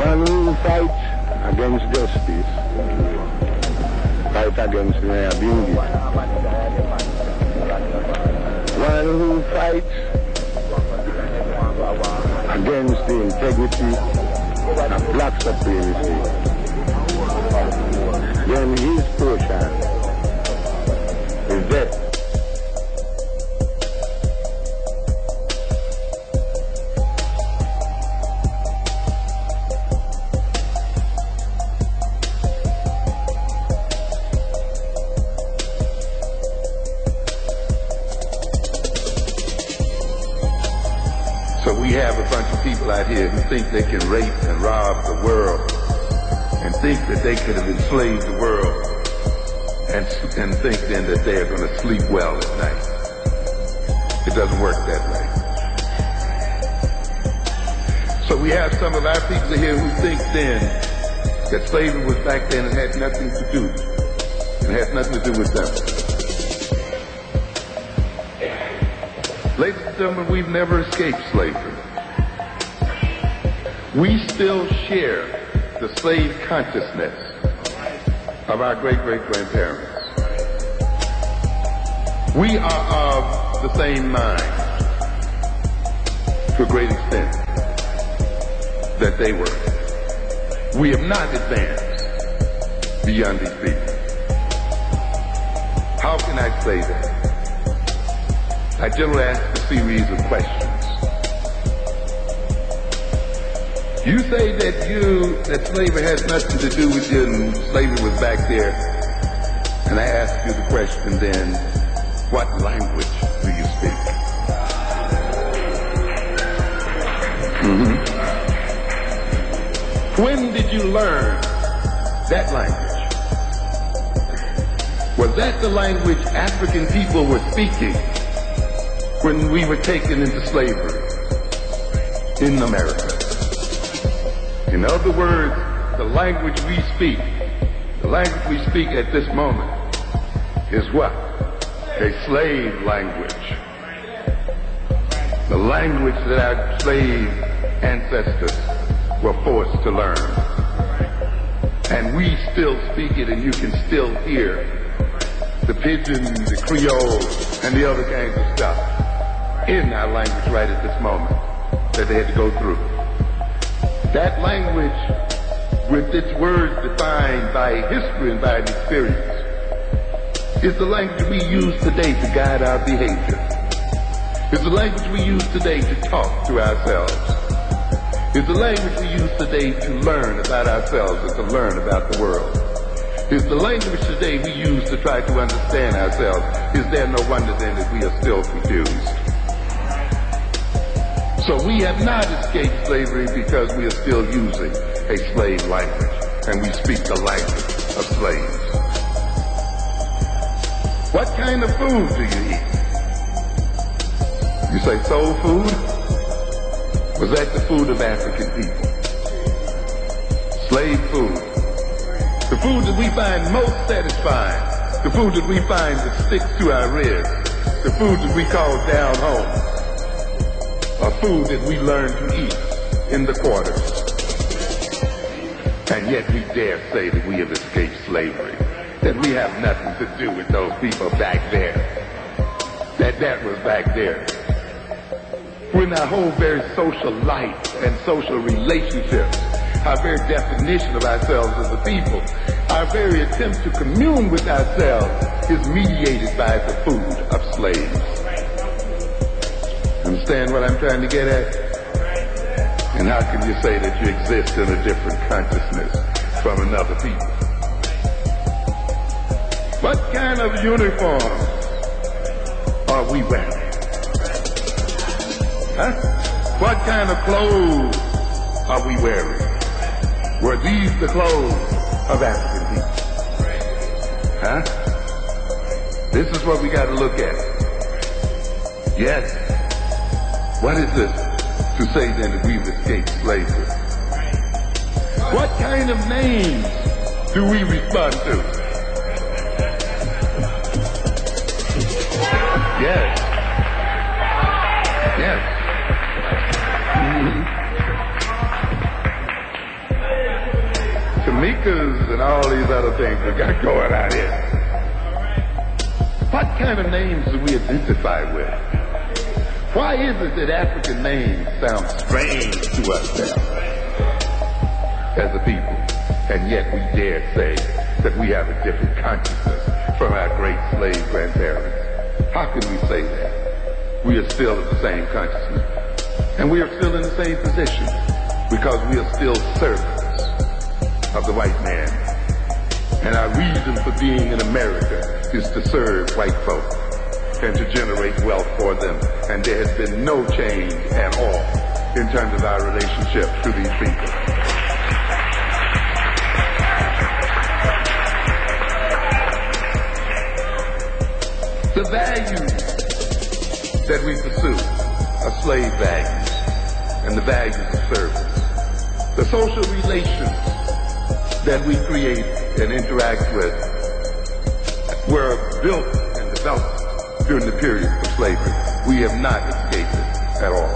One who fights against justice, fight against the abuse. One who fights against the integrity of black supremacy, then his portion is death. We have a bunch of people out here who think they can rape and rob the world and think that they could have enslaved the world and think then that they are going to sleep well at night. It doesn't work that way. So we have some of our people here who think then that slavery was back then and had nothing to do, and had nothing to do with them. Ladies and gentlemen, we've never escaped slavery. We still share the slave consciousness of our great-great-grandparents. We are of the same mind, to a great extent, that they were. We have not advanced beyond these people. How can I say that? I generally ask a series of questions. You say that slavery has nothing to do with you and slavery was back there. And I ask you the question then, what language do you speak? When did you learn that language? Was that the language African people were speaking when we were taken into slavery in America? In other words, the language we speak at this moment is what? A slave language. The language that our slave ancestors were forced to learn. And we still speak it, and you can still hear the pidgin, the Creole, and the other kinds of stuff in our language right at this moment that they had to go through. That language, with its words defined by history and by experience, is the language we use today to guide our behavior. It's the language we use today to talk to ourselves. It's the language we use today to learn about ourselves and to learn about the world. It's the language today we use to try to understand ourselves. Is there no wonder then that we are still confused? So we have not escaped slavery because we are still using a slave language, and we speak the language of slaves. What kind of food do you eat? You say soul food? Was that the food of African people? Slave food. The food that we find most satisfying, the food that we find that sticks to our ribs, the food that we call down home, a food that we learn to eat in the quarters. And yet we dare say that we have escaped slavery, that we have nothing to do with those people back there, that was back there. When our whole very social life and social relationships, our very definition of ourselves as a people, our very attempt to commune with ourselves is mediated by the food of slaves. Understand what I'm trying to get at? And how can you say that you exist in a different consciousness from another people? What kind of uniform are we wearing? Huh? What kind of clothes are we wearing? Were these the clothes of African people? Huh? This is what we got to look at. Yes. What is this to say then that we've escaped slavery? What kind of names do we respond to? Yes. Yes. Tamikas and all these other things we got going on here. What kind of names do we identify with? Why is it that African names sound strange to us now as a people, and yet we dare say that we have a different consciousness from our great slave grandparents? How can we say that? We are still in the same consciousness, and we are still in the same position because we are still servants of the white man. And our reason for being in America is to serve white folk and to generate wealth for them. And there has been no change at all in terms of our relationship to these people. The values that we pursue are slave values and the values of service. The social relations that we create and interact with were built and developed during the period of slavery. We have not escaped it at all.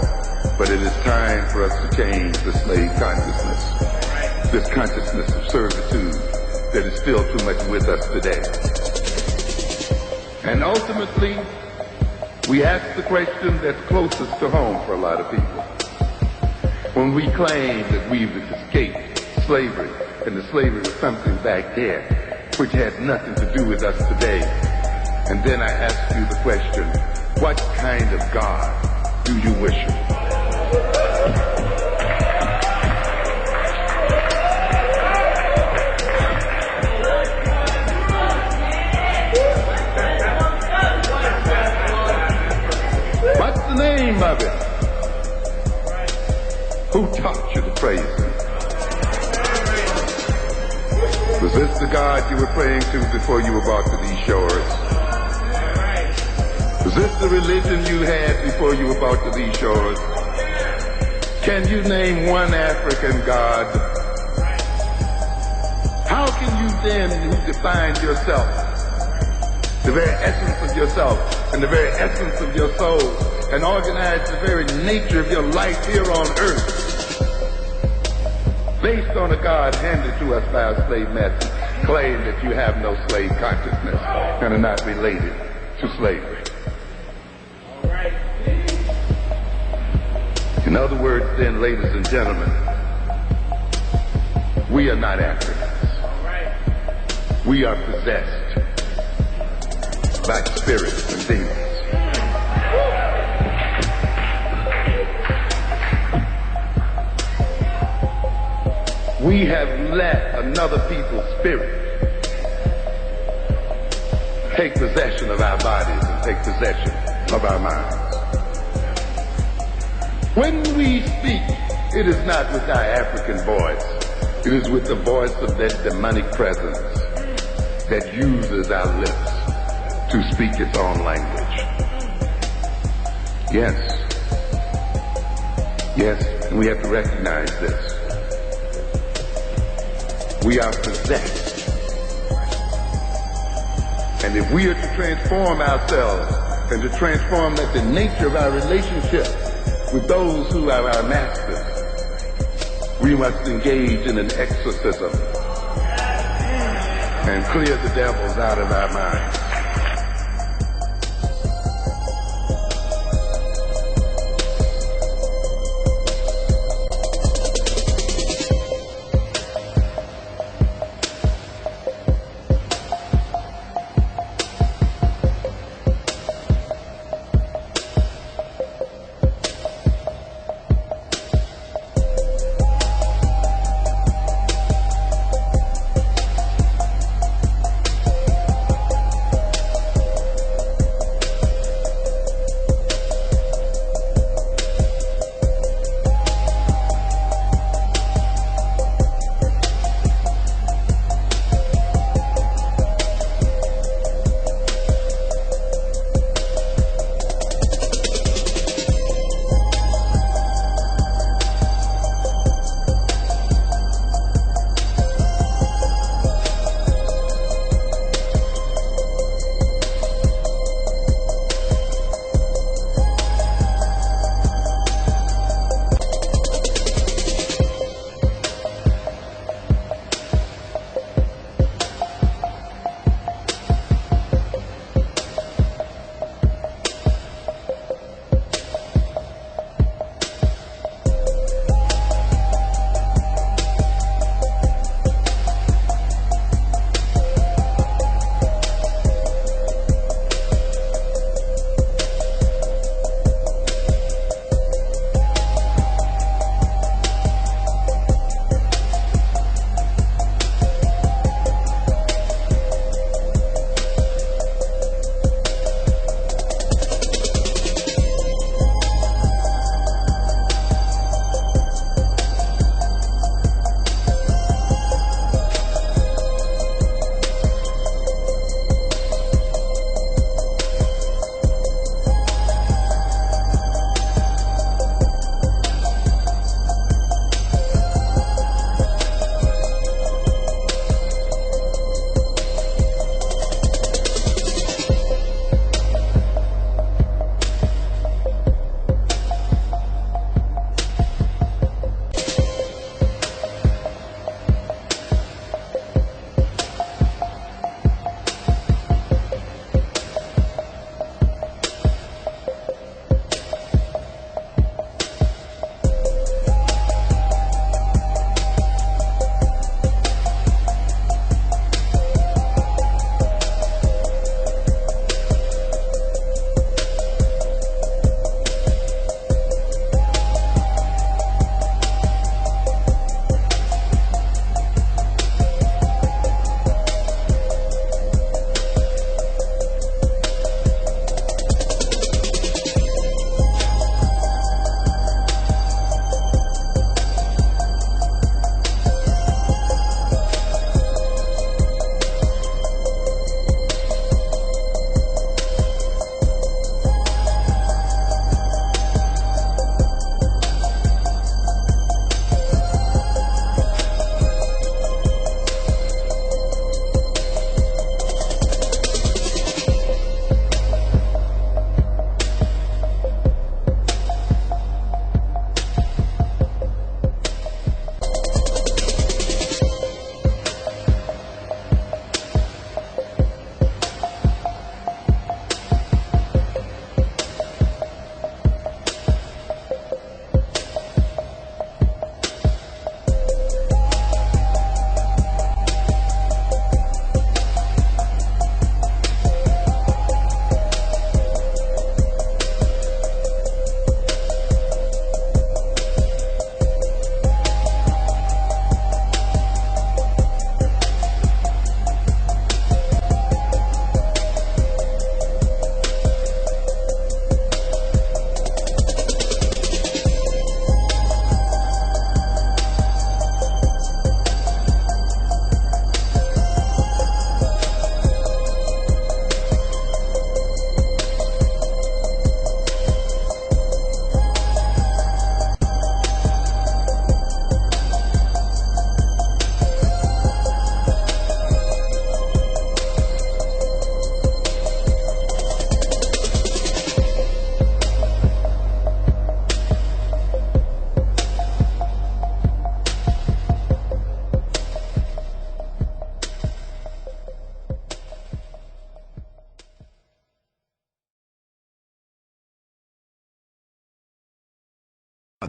But it is time for us to change the slave consciousness, this consciousness of servitude that is still too much with us today. And ultimately, we ask the question that's closest to home for a lot of people. When we claim that we've escaped slavery, and the slavery was something back there, which had nothing to do with us today. And then I ask you the question, what kind of God do you worship? What's the name of it? Who taught you to praise him? Was this the God you were praying to before you were brought to these shores? Was this the religion you had before you were brought to these shores? Can you name one African God? How can you then, who define yourself, the very essence of yourself and the very essence of your soul, and organize the very nature of your life here on earth, based on a God handed to us by our slave masters, claim that you have no slave consciousness and are not related to slavery? In other words, then, ladies and gentlemen, we are not Africans. We are possessed by spirits and demons. We have let another people's spirit take possession of our bodies and take possession of our minds. When we speak, it is not with our African voice. It is with the voice of that demonic presence that uses our lips to speak its own language. Yes. Yes, and we have to recognize this. We are possessed. And if we are to transform ourselves and to transform the nature of our relationship with those who are our masters, we must engage in an exorcism and clear the devils out of our minds.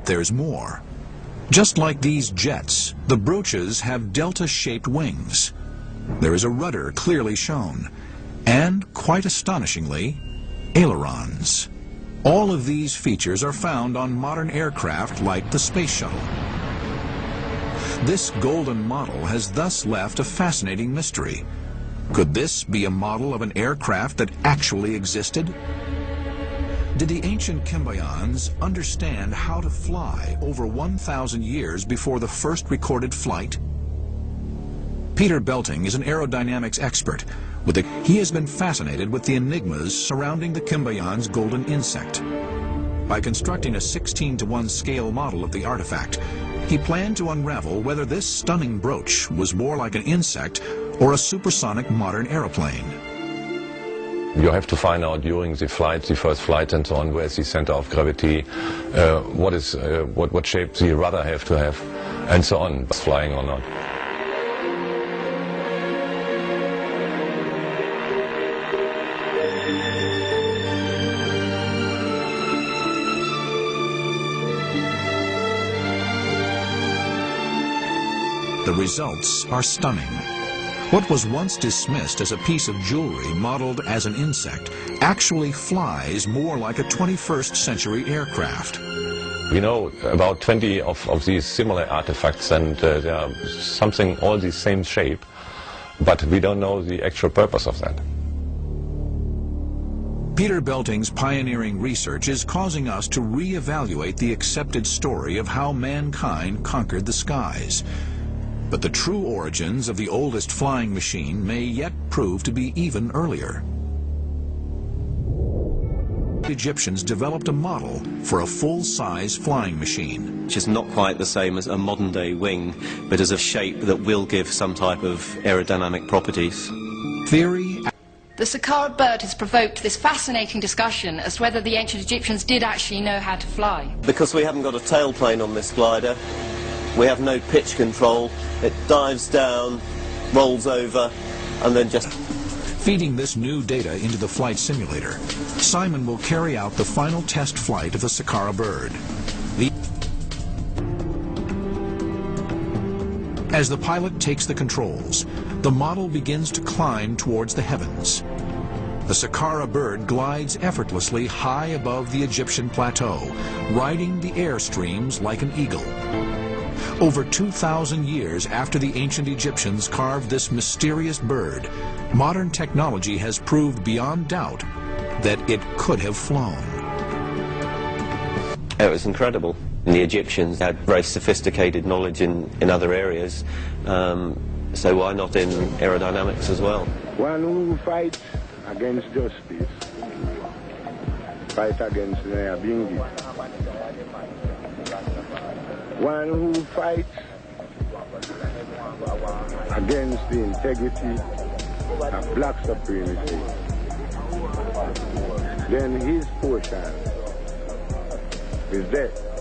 But there's more. Just like these jets, the brooches have delta-shaped wings. There is a rudder clearly shown, and, quite astonishingly, ailerons. All of these features are found on modern aircraft like the Space Shuttle. This golden model has thus left a fascinating mystery. Could this be a model of an aircraft that actually existed? Did the ancient Kimbayans understand how to fly over 1,000 years before the first recorded flight? Peter Belting is an aerodynamics expert. He has been fascinated with the enigmas surrounding the Kimbayans' golden insect. By constructing a 16:1 scale model of the artifact, he planned to unravel whether this stunning brooch was more like an insect or a supersonic modern aeroplane. You have to find out during the flight, the first flight and so on, where is the center of gravity, what shape the rudder have to have, and so on, flying or not. The results are stunning. What was once dismissed as a piece of jewelry modeled as an insect actually flies more like a 21st century aircraft. We know about 20 of these similar artifacts, and they are something all the same shape, but we don't know the actual purpose of that. Peter Belting's pioneering research is causing us to re-evaluate the accepted story of how mankind conquered the skies. But the true origins of the oldest flying machine may yet prove to be even earlier. Egyptians developed a model for a full-size flying machine. Which is not quite the same as a modern-day wing, but as a shape that will give some type of aerodynamic properties. Theory. The Saqqara bird has provoked this fascinating discussion as to whether the ancient Egyptians did actually know how to fly. Because we haven't got a tailplane on this glider, we have no pitch control. It dives down, rolls over, and then just... Feeding this new data into the flight simulator, Simon will carry out the final test flight of the Saqqara bird. As the pilot takes the controls, the model begins to climb towards the heavens. The Saqqara bird glides effortlessly high above the Egyptian plateau, riding the air streams like an eagle. Over 2,000 years after the ancient Egyptians carved this mysterious bird, modern technology has proved beyond doubt that it could have flown. It was incredible. The Egyptians had very sophisticated knowledge in other areas, so why not in aerodynamics as well? One who fights against justice, fight against Nyabingi. One who fights against the integrity of black supremacy, then his portion is death.